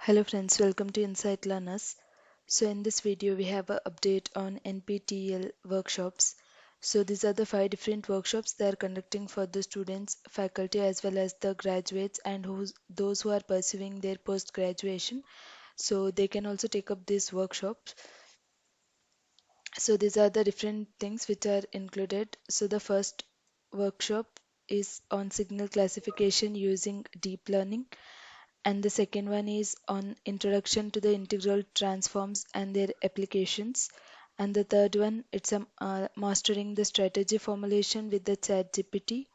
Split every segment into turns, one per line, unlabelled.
Hello friends, welcome to Insight Learners. So in this video we have an update on NPTEL workshops. So these are the 5 different workshops they are conducting for the students, faculty as well as the graduates and those who are pursuing their post graduation. So they can also take up these workshops. So these are the different things which are included. So the first workshop is on signal classification using deep learning, and the second one is on introduction to the integral transforms and their applications, and the third one it's mastering the strategy formulation with the chat gpt,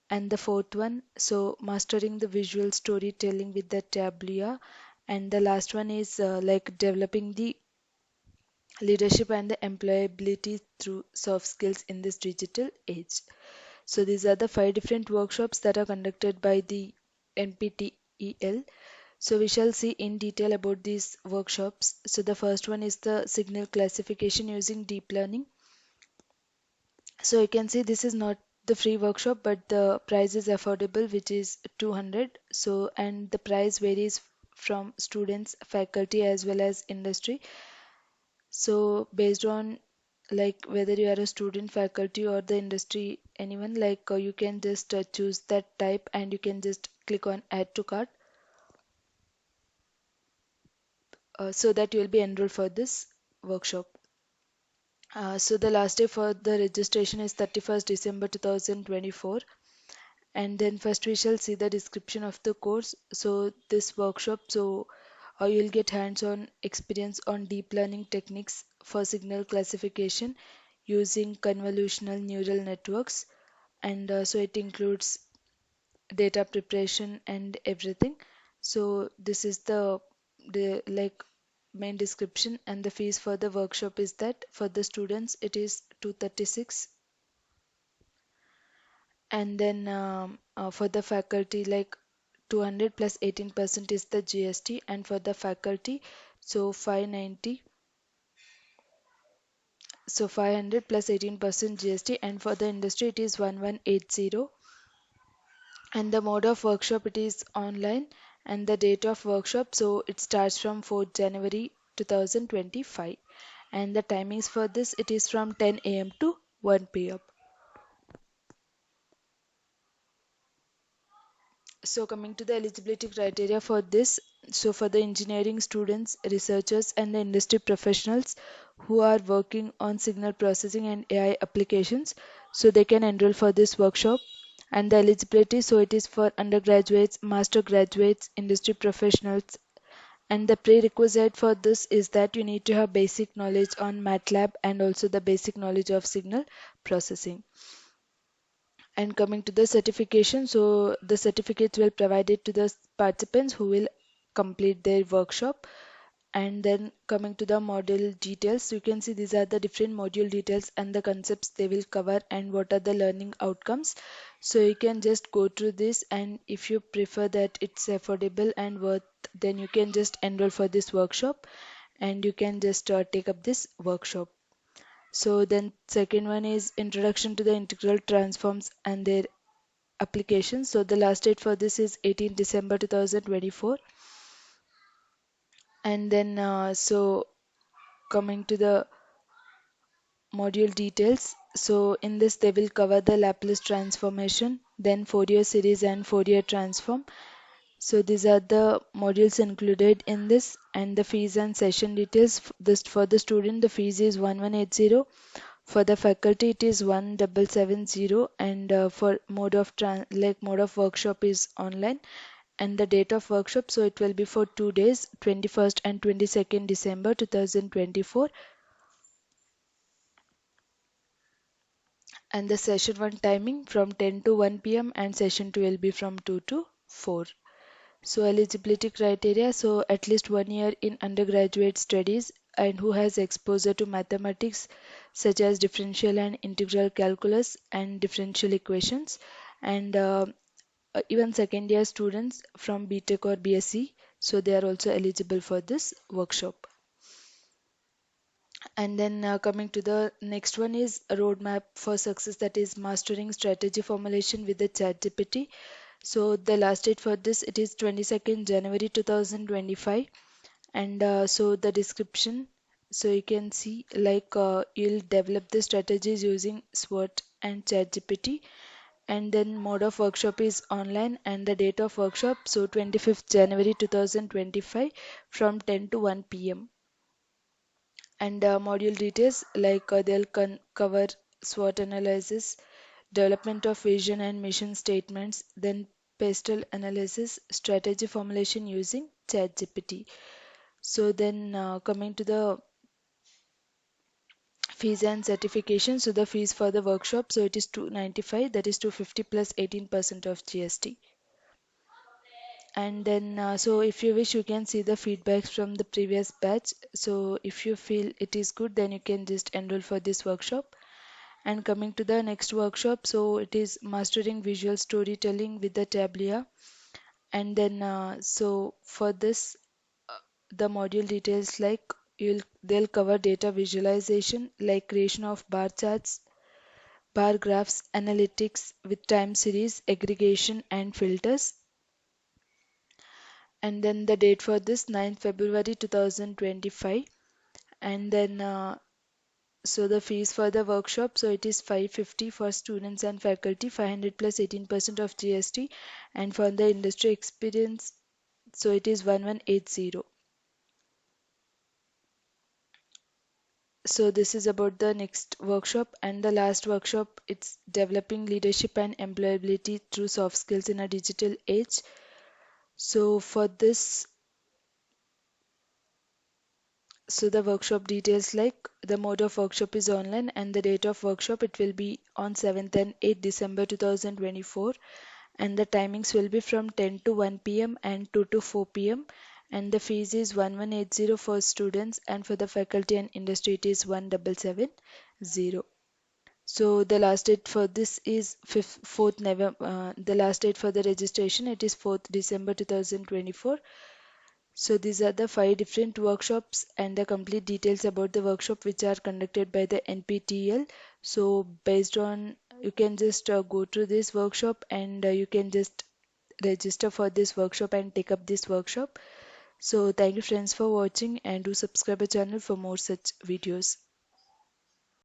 and the fourth one so mastering the visual storytelling with the tableau, and the last one is like developing the leadership and the employability through soft skills in this digital age. So these are the 5 different workshops that are conducted by the NPTEL. So we shall see in detail about these workshops. So the first one is the signal classification using deep learning. So you can see this is not the free workshop, but the price is affordable, which is 200. So and the price varies from students, faculty as well as industry. So based on like whether you are a student, faculty or the industry, anyone, like you can just choose that type and you can just click on add to cart, so that you will be enrolled for this workshop. So the last day for the registration is 31st December 2024. And then first we shall see the description of the course. So this workshop, so you'll get hands-on experience on deep learning techniques for signal classification using convolutional neural networks. And so it includes data preparation and everything. So this is the like main description, and the fees for the workshop is that for the students it is 236, and then for the faculty like 200 plus 18% is the GST, and for the faculty so 590, so 500 plus 18% GST, and for the industry it is 1180. And the mode of workshop it is online, and the date of workshop so it starts from 4th January 2025, and the timings for this it is from 10 a.m. to 1 p.m. So coming to the eligibility criteria for this, so for the engineering students, researchers and the industry professionals who are working on signal processing and AI applications, so they can enroll for this workshop. And the eligibility, so it is for undergraduates, master graduates, industry professionals, and the prerequisite for this is that you need to have basic knowledge on MATLAB and also the basic knowledge of signal processing. And coming to the certification, so the certificates will provided to the participants who will complete their workshop. And then coming to the module details, you can see these are the different module details and the concepts they will cover and what are the learning outcomes. So you can just go through this, and if you prefer that it's affordable and worth, then you can just enroll for this workshop and you can just take up this workshop. So then second one is introduction to the integral transforms and their applications. So the last date for this is 18 December 2024. And then so coming to the module details. So in this they will cover the Laplace transformation, then Fourier series and Fourier transform. So these are the modules included in this, and the fees and session details. This for the student the fees is 1180. For the faculty it is 1770, and for mode of workshop is online, and the date of workshop so it will be for 2 days, 21st and 22nd December 2024, and the session 1 timing from 10 to 1 p.m. and session 2 will be from 2 to 4. So eligibility criteria, so at least 1 year in undergraduate studies and who has exposure to mathematics such as differential and integral calculus and differential equations, and even second year students from BTech or BSc, so they are also eligible for this workshop. And then coming to the next one is a roadmap for success, that is mastering strategy formulation with the chat GPT. So the last date for this, it is 22nd January 2025. And so the description, so you can see like you'll develop the strategies using SWOT and ChatGPT. And then mode of workshop is online, and the date of workshop, so 25th January 2025 from 10 to 1 p.m. And module details like they'll cover SWOT analysis, development of vision and mission statements, then pastel analysis, strategy formulation using ChatGPT. So then coming to the fees and certification, so the fees for the workshop, so it is 295, that is 250 plus 18% of GST. And then so if you wish, you can see the feedbacks from the previous batch. So if you feel it is good, then you can just enroll for this workshop. And coming to the next workshop, so it is mastering visual storytelling with the Tableau. And then so for this, the module details like they'll cover data visualization like creation of bar charts, bar graphs, analytics with time series, aggregation and filters. And then the date for this 9th February 2025. And then so the fees for the workshop, so it is 550 for students and faculty, 500 plus 18% of GST. And for the industry experience, so it is 1180. So this is about the next workshop. And the last workshop, it's developing leadership and employability through soft skills in a digital age. So for this, so the workshop details like the mode of workshop is online, and the date of workshop, it will be on 7th and 8th December 2024. And the timings will be from 10 to 1 p.m. and 2 to 4 p.m. And the fees is 1180 for students, and for the faculty and industry it is 1770. So the last date for this is 4th November. The last date for the registration, it is 4th December 2024. So these are the five different workshops and the complete details about the workshop which are conducted by the NPTEL. So based on, you can just go to this workshop, and you can just register for this workshop and take up this workshop. So thank you friends for watching, and do subscribe our channel for more such videos.